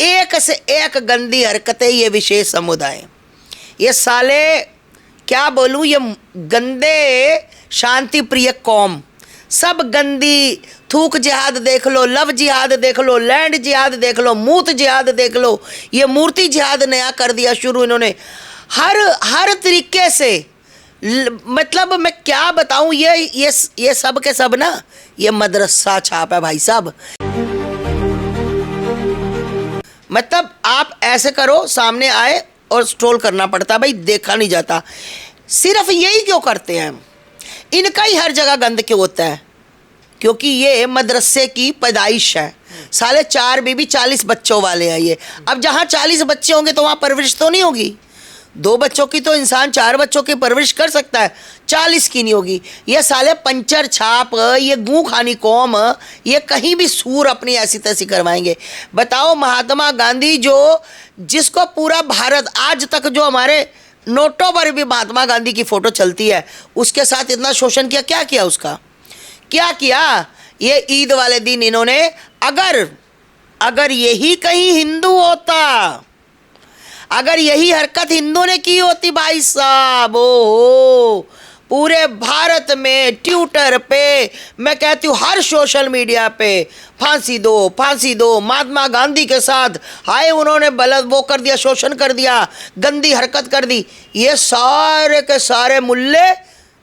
एक से एक गंदी हरकतें ये विशेष समुदाय, ये साले क्या बोलूँ, ये गंदे शांति प्रिय कौम, सब गंदी। थूक जिहाद देख लो, लव जिहाद देख लो, लैंड जिहाद देख लो, मूत जिहाद देख लो, ये मूर्ति जिहाद नया कर दिया शुरू इन्होंने। हर तरीके से मतलब मैं क्या बताऊं, ये सब के सब ना, ये मदरसा छाप है भाई साहब। मतलब आप ऐसे करो, सामने आए और स्ट्रोल करना पड़ता, भाई देखा नहीं जाता। सिर्फ यही क्यों करते हैं? इनका ही हर जगह गंद क्यों होता है? क्योंकि ये मदरसे की पैदाइश है। साले 4 बीबी 40 बच्चों वाले हैं ये। अब जहाँ 40 बच्चे होंगे तो वहाँ परवरिश तो नहीं होगी। 2 बच्चों की तो इंसान 4 बच्चों की परवरिश कर सकता है, 40 की नहीं होगी। ये साले पंचर छाप, ये गूं खानी कौम, ये कहीं भी सूर अपनी ऐसी तैसी करवाएंगे। बताओ, महात्मा गांधी जिसको पूरा भारत आज तक, जो हमारे नोटों पर भी महात्मा गांधी की फोटो चलती है, उसके साथ इतना शोषण किया। क्या किया उसका? क्या किया? ये ईद वाले दिन इन्होंने, अगर यही कहीं हिंदू होता, अगर यही हरकत हिंदू ने की होती भाई साहब, ओहो, पूरे भारत में ट्विटर पे, मैं कहती हूँ हर सोशल मीडिया पे, फांसी दो महात्मा गांधी के साथ, हाय उन्होंने वो कर दिया, शोषण कर दिया, गंदी हरकत कर दी। ये सारे के सारे मुल्ले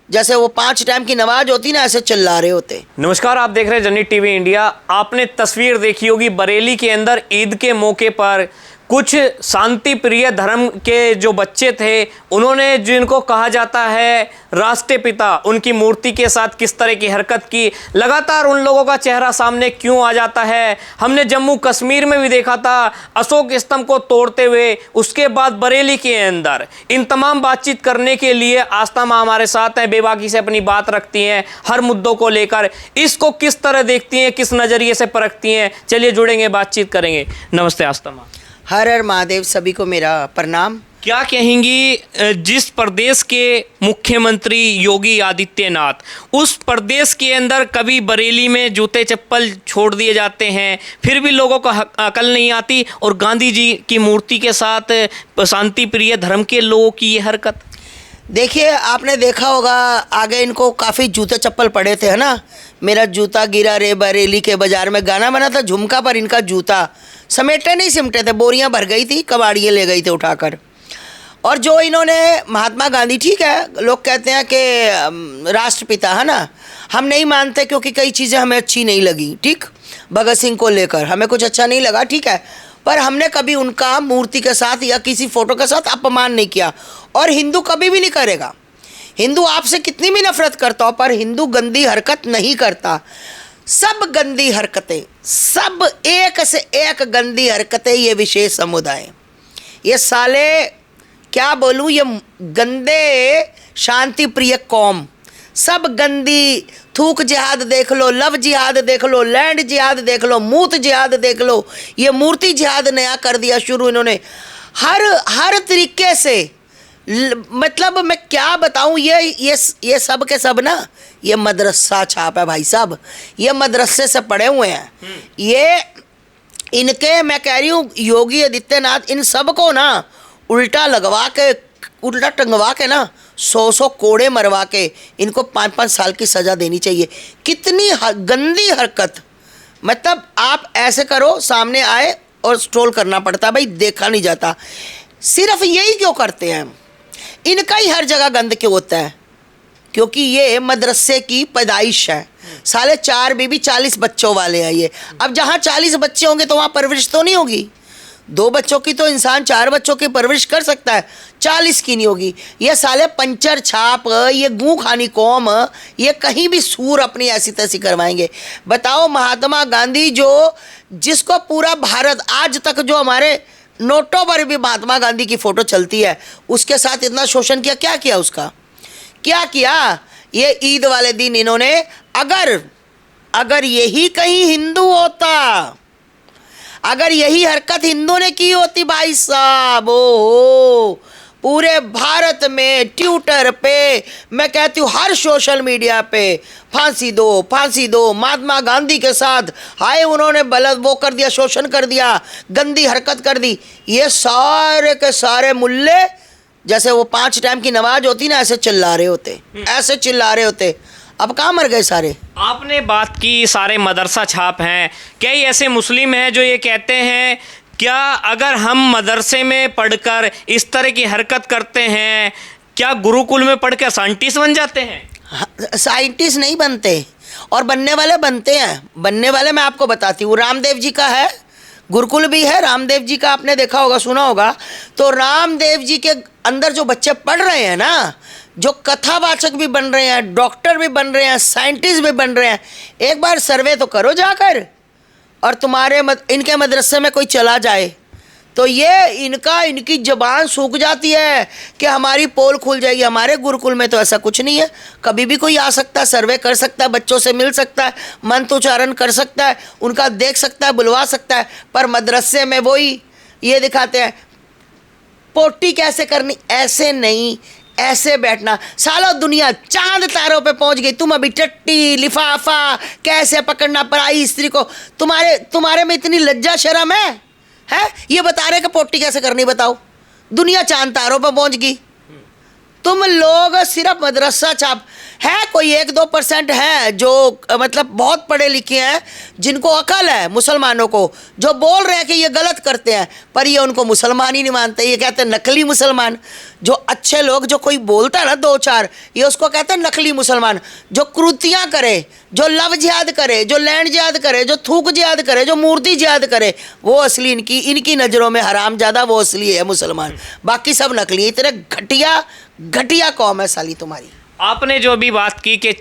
जैसे वो 5 टाइम की नमाज होती ना, ऐसे चिल्ला रहे होते। नमस्कार, आप देख रहे हैं जनहित टीवी इंडिया। आपने तस्वीर देखी होगी, बरेली के अंदर ईद के मौके पर कुछ शांति प्रिय धर्म के जो बच्चे थे, उन्होंने जिनको कहा जाता है राष्ट्रपिता, उनकी मूर्ति के साथ किस तरह की हरकत की। लगातार उन लोगों का चेहरा सामने क्यों आ जाता है? हमने जम्मू कश्मीर में भी देखा था अशोक स्तंभ को तोड़ते हुए। उसके बाद बरेली के अंदर इन तमाम बातचीत करने के लिए आस्था माँ हमारे साथ हैं, बेबाकी से अपनी बात रखती हैं हर मुद्दों को लेकर। इसको किस तरह देखती हैं, किस नज़रिए से परखती हैं, चलिए जुड़ेंगे, बातचीत करेंगे। नमस्ते आस्था माँ। हर हर महादेव, सभी को मेरा प्रणाम। क्या कहेंगी, जिस प्रदेश के मुख्यमंत्री योगी आदित्यनाथ, उस प्रदेश के अंदर कभी बरेली में जूते चप्पल छोड़ दिए जाते हैं, फिर भी लोगों को अकल नहीं आती, और गांधी जी की मूर्ति के साथ शांति प्रिय धर्म के लोगों की ये हरकत। देखिए, आपने देखा होगा, आगे इनको काफ़ी जूते चप्पल पड़े थे, है ना। मेरा जूता गिरा रे बरेली के बाजार में गाना बना था, झुमका पर इनका जूता समेटे नहीं सिमटे थे, बोरियां भर गई थी, कबाड़िए ले गई थे उठाकर। और जो इन्होंने महात्मा गांधी, ठीक है, लोग कहते हैं कि राष्ट्रपिता, है ना, हम नहीं मानते क्योंकि कई चीज़ें हमें अच्छी नहीं लगी, ठीक। भगत सिंह को लेकर हमें कुछ अच्छा नहीं लगा, ठीक है, पर हमने कभी उनका मूर्ति के साथ या किसी फोटो के साथ अपमान नहीं किया, और हिंदू कभी भी नहीं करेगा। हिंदू आपसे कितनी भी नफरत करता हो, पर हिंदू गंदी हरकत नहीं करता। सब गंदी हरकतें, सब एक से एक गंदी हरकतें, ये विशेष समुदाय, ये साले क्या बोलूँ, ये गंदे शांति प्रिय कौम, सब गंदी। थूक जिहाद देख लो, लव जिहाद देख लो, लैंड जिहाद देख लो, मूत जिहाद देख लो, ये मूर्ति जिहाद नया कर दिया शुरू इन्होंने। हर तरीके से मतलब मैं क्या बताऊं, ये सब के सब ना, ये मदरसा छाप है भाई साहब। ये मदरसे से पढ़े हुए हैं ये। इनके, मैं कह रही हूँ, योगी आदित्यनाथ इन सब को ना उल्टा लगवा के, उल्टा टंगवा के ना, 100 कोड़े मरवा के इनको 5-5 साल की सज़ा देनी चाहिए। कितनी गंदी हरकत। मतलब आप ऐसे करो, सामने आए और स्ट्रोल करना पड़ता, भाई देखा नहीं जाता। सिर्फ यही क्यों करते हैं? इनका ही हर जगह गंद क्यों होता है? क्योंकि ये मदरसे की पैदाइश है। साले 4 बीबी 40 बच्चों वाले हैं ये। अब जहाँ 40 बच्चे होंगे तो वहाँ परवरिश तो नहीं होगी। 2 बच्चों की तो इंसान 4 बच्चों की परवरिश कर सकता है, 40 की नहीं होगी। ये साले पंचर छाप, ये गूं खानी कौम, ये कहीं भी सूर अपनी ऐसी तैसी करवाएंगे। बताओ, महात्मा गांधी जिसको पूरा भारत आज तक, जो हमारे नोटों पर भी महात्मा गांधी की फोटो चलती है, उसके साथ इतना शोषण किया। क्या किया उसका? क्या किया? ये ईद वाले दिन इन्होंने, अगर यही कहीं हिंदू होता, अगर यही हरकत हिंदू ने की होती भाई साहब, ओहो, पूरे भारत में ट्विटर पे, मैं कहती हूँ हर सोशल मीडिया पे, फांसी दो, महात्मा गांधी के साथ हाय उन्होंने गलत वो कर दिया, शोषण कर दिया, गंदी हरकत कर दी। ये सारे के सारे मुल्ले जैसे वो 5 टाइम की नमाज होती ना, ऐसे चिल्ला रहे होते, ऐसे चिल्ला रहे होते। अब कहाँ मर गए सारे। आपने बात की सारे मदरसा छाप हैं, कई ऐसे मुस्लिम हैं जो ये कहते हैं क्या अगर हम मदरसे में पढ़कर इस तरह की हरकत करते हैं, क्या गुरुकुल में पढ़कर साइंटिस्ट बन जाते हैं? साइंटिस्ट नहीं बनते, और बनने वाले बनते हैं। बनने वाले मैं आपको बताती हूँ, रामदेव जी का है, गुरुकुल भी है रामदेव जी का, आपने देखा होगा, सुना होगा। तो रामदेव जी के अंदर जो बच्चे पढ़ रहे हैं ना, जो कथावाचक भी बन रहे हैं, डॉक्टर भी बन रहे हैं, साइंटिस्ट भी बन रहे हैं, एक बार सर्वे तो करो जाकर। और तुम्हारे इनके मदरसे में कोई चला जाए तो ये इनकी ज़बान सूख जाती है कि हमारी पोल खुल जाएगी। हमारे गुरुकुल में तो ऐसा कुछ नहीं है, कभी भी कोई आ सकता है, सर्वे कर सकता है, बच्चों से मिल सकता है, मंत्रोच्चारण कर सकता है, उनका देख सकता है, बुलवा सकता है। पर मदरसे में वही ये दिखाते हैं पोटी कैसे करनी, ऐसे नहीं, ऐसे बैठना। सालों दुनिया चांद तारों पे पहुंच गई, तुम अभी टट्टी लिफाफा कैसे पकड़ना पराई स्त्री को, तुम्हारे में इतनी लज्जा शर्म है ये बता रहे कि पोटी कैसे करनी, बताओ। दुनिया चांद तारों पे पहुंच गई, तुम लोग सिर्फ मदरसा छाप। है कोई 1-2% है जो मतलब बहुत पढ़े लिखे हैं, जिनको अकल है, मुसलमानों को, जो बोल रहे हैं कि ये गलत करते हैं, पर ये उनको मुसलमान ही नहीं मानते। ये कहते हैं नकली मुसलमान। जो अच्छे लोग, जो कोई बोलता है ना 2-4, ये उसको कहते हैं नकली मुसलमान। जो कृतियाँ करे, जो लव जिहाद करे, जो लैंड जिहाद करे, जो थूक जिहाद करे, जो मूर्ति जिहाद करे, वो असली इनकी नज़रों में हराम ज़्यादा, वो असली है मुसलमान, बाकी सब नकली। इतने घटिया कौम है साली तुम्हारी। आपने जो अभी बात की कि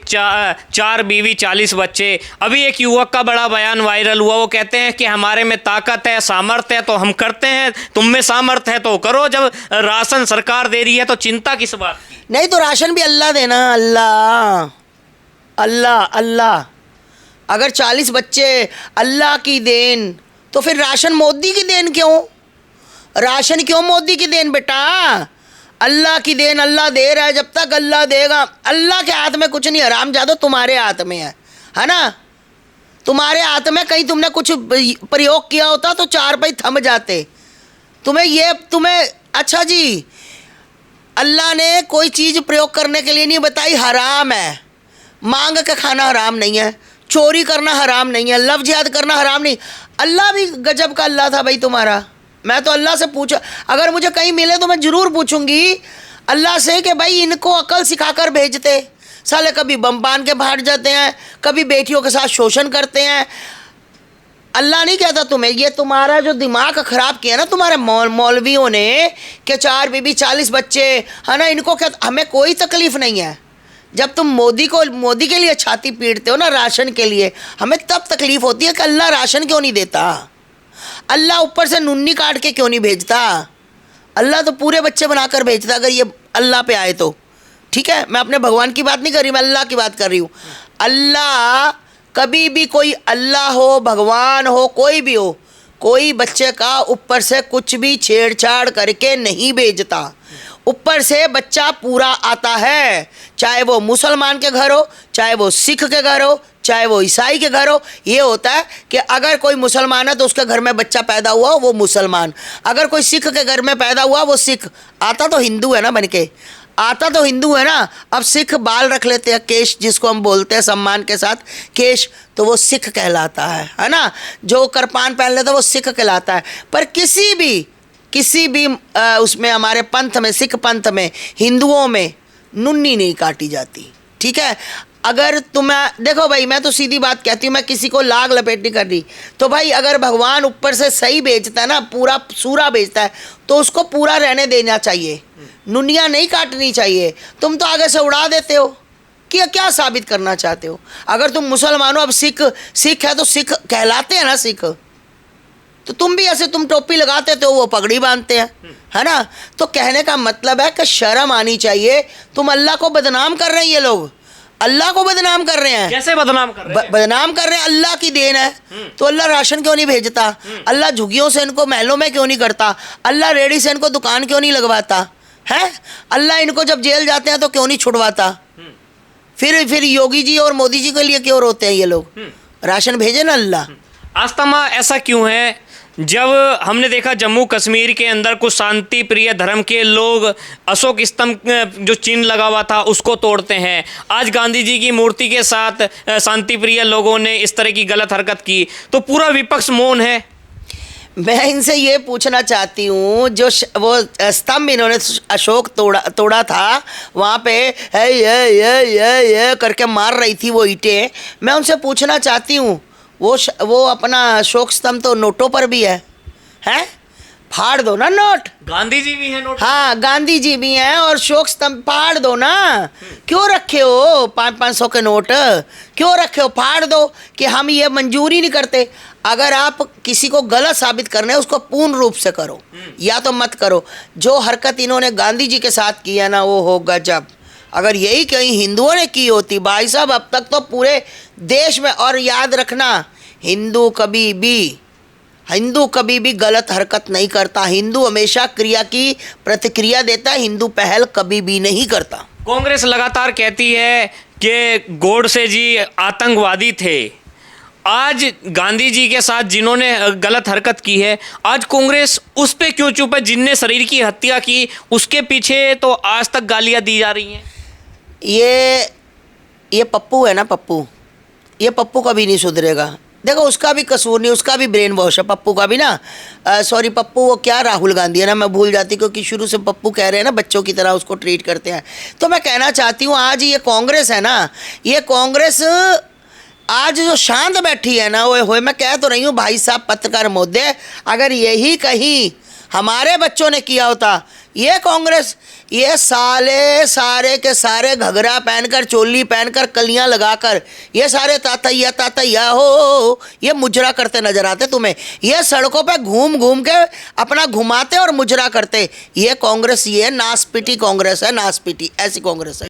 4 बीवी 40 बच्चे, अभी एक युवक का बड़ा बयान वायरल हुआ, वो कहते हैं कि हमारे में ताकत है, सामर्थ्य है तो हम करते हैं, तुम में सामर्थ्य है तो करो, जब राशन सरकार दे रही है तो चिंता किस बात की? नहीं तो राशन भी अल्लाह देना, अल्लाह अल्लाह अल्लाह। अगर 40 बच्चे अल्लाह की देन, तो फिर राशन मोदी की देन क्यों? राशन क्यों मोदी की देन बेटा? अल्लाह की देन, अल्लाह दे रहा है, जब तक अल्लाह देगा। अल्लाह के हाथ में कुछ नहीं, हरामजादो तुम्हारे हाथ में है ना। तुम्हारे हाथ में, कहीं तुमने कुछ प्रयोग किया होता तो 4 भाई थम जाते। तुम्हें अच्छा जी, अल्लाह ने कोई चीज़ प्रयोग करने के लिए नहीं बताई, हराम है। मांग के खाना हराम नहीं है, चोरी करना हराम नहीं है, लव जिहाद करना हराम नहीं। अल्लाह भी गजब का अल्लाह था भाई तुम्हारा। मैं तो अल्लाह से पूछा, अगर मुझे कहीं मिले तो मैं ज़रूर पूछूंगी अल्लाह से कि भाई इनको अकल सिखाकर भेजते। साले कभी बम बांध के भाग जाते हैं, कभी बेटियों के साथ शोषण करते हैं। अल्लाह नहीं कहता तुम्हें, ये तुम्हारा जो दिमाग ख़राब किया ना तुम्हारे मौलवियों ने कि 4 बीबी 40 बच्चे, है ना, इनको क्या, हमें कोई तकलीफ़ नहीं है। जब तुम मोदी के लिए छाती पीटते हो ना राशन के लिए, हमें तब तकलीफ़ होती है कि अल्लाह राशन क्यों नहीं देता, अल्लाह ऊपर से नुन्नी काट के क्यों नहीं भेजता। अल्लाह तो पूरे बच्चे बनाकर भेजता, अगर ये अल्लाह पे आए तो। ठीक है, मैं अपने भगवान की बात नहीं कर रही, मैं अल्लाह की बात कर रही हूँ। अल्लाह कभी भी, कोई अल्लाह हो, भगवान हो, कोई भी हो, कोई बच्चे का ऊपर से कुछ भी छेड़छाड़ करके नहीं भेजता। ऊपर से बच्चा पूरा आता है, चाहे वो मुसलमान के घर हो, चाहे वो सिख के घर हो, चाहे वो ईसाई के घर हो। ये होता है कि अगर कोई मुसलमान है तो उसके घर में बच्चा पैदा हुआ वो मुसलमान, अगर कोई सिख के घर में पैदा हुआ वो सिख। आता तो हिंदू है ना बनके, आता तो हिंदू है ना। अब सिख बाल रख लेते हैं, केश जिसको हम बोलते हैं सम्मान के साथ केश, तो वो सिख कहलाता है ना। जो कृपान पहन लेता है वो सिख कहलाता है। पर किसी भी उसमें हमारे पंथ में, सिख पंथ में, हिंदुओं में नुन्नी नहीं काटी जाती। ठीक है, अगर तुम्हें देखो भाई, मैं तो सीधी बात कहती हूँ, मैं किसी को लाग लपेट नहीं कर रही। तो भाई अगर भगवान ऊपर से सही भेजता है ना, पूरा सूरा भेजता है, तो उसको पूरा रहने देना चाहिए, नुनिया नहीं काटनी चाहिए। तुम तो आगे से उड़ा देते हो कि क्या साबित करना चाहते हो। अगर तुम मुसलमान हो, अब सिख है तो सिख कहलाते हैं ना सिख, तो तुम भी ऐसे, तुम टोपी लगाते थे, वो पगड़ी बांधते हैं, है ना। तो कहने का मतलब है कि शर्म आनी चाहिए। तुम अल्लाह को बदनाम कर रहे हैं, ये लोग अल्लाह को बदनाम कर रहे हैं। कैसे बदनाम कर रहे हैं? बदनाम कर रहे हैं, अल्लाह की देन है तो अल्लाह राशन क्यों नहीं भेजता? अल्लाह झुग्गियों से इनको महलों में क्यों नहीं करता? अल्लाह रेडी से इनको दुकान क्यों नहीं लगवाता? हैं? अल्लाह इनको जब जेल जाते हैं तो क्यों नहीं छुड़वाता? फिर योगी जी और मोदी जी के लिए क्यों रोते हैं ये लोग? राशन भेजे ना अल्लाह। आस्तमा ऐसा क्यों है? जब हमने देखा जम्मू कश्मीर के अंदर कुछ शांति प्रिय धर्म के लोग अशोक स्तंभ जो चिन्ह लगा हुआ था उसको तोड़ते हैं, आज गांधी जी की मूर्ति के साथ शांति प्रिय लोगों ने इस तरह की गलत हरकत की, तो पूरा विपक्ष मौन है। मैं इनसे ये पूछना चाहती हूँ, जो वो स्तंभ इन्होंने अशोक तोड़ा था, वहाँ पे ये करके मार रही थी वो ईंटें, मैं उनसे पूछना चाहती हूँ वो अपना अशोक स्तंभ तो नोटों पर भी है, हैं? फाड़ दो ना नोट। गांधी जी भी हैं नोट। हाँ, गांधी जी भी हैं, और अशोक स्तंभ फाड़ दो ना। क्यों रखे हो 500-500 के नोट? क्यों रखे हो? फाड़ दो कि हम ये मंजूरी नहीं करते। अगर आप किसी को गलत साबित करना है उसको पूर्ण रूप से करो, या तो मत करो। जो हरकत इन्होंने गांधी जी के साथ की है ना, वो हो गजब। अगर यही कहीं हिंदुओं ने की होती भाई साहब, अब तक तो पूरे देश में, और याद रखना हिंदू कभी भी गलत हरकत नहीं करता। हिंदू हमेशा क्रिया की प्रतिक्रिया देता है, हिंदू पहल कभी भी नहीं करता। कांग्रेस लगातार कहती है कि गोडसे जी आतंकवादी थे। आज गांधी जी के साथ जिन्होंने गलत हरकत की है, आज कांग्रेस उस पे क्यों चुप है? जिनने शरीर की हत्या की उसके पीछे तो आज तक गालियां दी जा रही हैं। ये पप्पू है ना, ये पप्पू कभी नहीं सुधरेगा। देखो, उसका भी कसूर नहीं, उसका भी ब्रेन वॉश है पप्पू का भी ना। सॉरी पप्पू, वो क्या राहुल गांधी है ना, मैं भूल जाती क्योंकि शुरू से पप्पू कह रहे हैं ना, बच्चों की तरह उसको ट्रीट करते हैं। तो मैं कहना चाहती हूँ, आज ये कांग्रेस है ना, ये कांग्रेस आज जो शांत बैठी है ना, वो मैं कह तो रही हूँ भाई साहब पत्रकार महोदय, अगर यही कहीं हमारे बच्चों ने किया होता, ये कांग्रेस, ये सारे के सारे घघरा पहनकर, चोली पहनकर, कलियां लगाकर, ये सारे तातैया हो, ये मुजरा करते नजर आते तुम्हें। ये सड़कों पे घूम घूम के अपना घुमाते और मुजरा करते। ये कांग्रेस, ये नासपीटी कांग्रेस है, नासपीटी ऐसी कांग्रेस है।